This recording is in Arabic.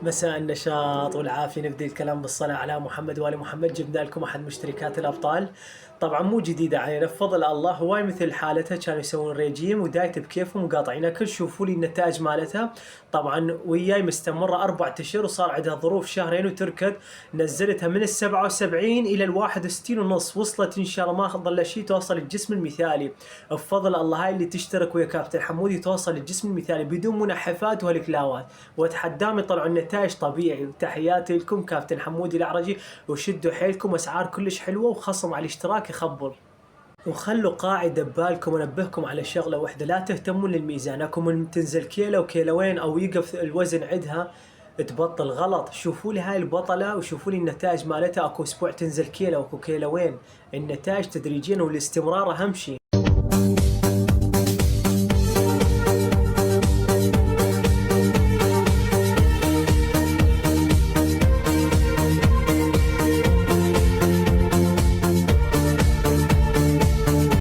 مساء النشاط والعافية. نبدأ الكلام بالصلاة على محمد وآل محمد. جبنا لكم أحد مشتركات الأبطال، طبعا مو جديدة علينا بفضل الله. هواي مثل حالتها كانوا يسوون ريجيم ودايت بكيفهم وقاطعين أكل. شوفوا لي النتائج مالتها، طبعا وياي مستمرة 4 أشهر وصار عندها ظروف شهرين وتركت. نزلتها من 77 إلى 61 ونص، وصلت إن شاء الله ما ظل شيء توصل الجسم المثالي بفضل الله. هاي اللي تشترك ويا كابتن حمودي توصل الجسم المثالي بدون منحفات وهالكلاوات، واتحداهم يطلعوا النتائج طبيعي. وتحياتي لكم كابتن حمودي العرجي، وشدوا حيلكم، اسعار كلش حلوه وخصم على الاشتراك يخبل. وخلوا قاعدة ببالكم وانبهكم على شغلة واحدة، لا تهتمون للميزان. اكو من تنزل كيلو وكيلوين او يقف الوزن عندها تبطل غلط. شوفوا لي هاي البطلة وشوفوا لي النتائج مالتها، اكو اسبوع تنزل كيلو واكو كيلوين. النتائج تدريجيا والاستمرار اهم شيء.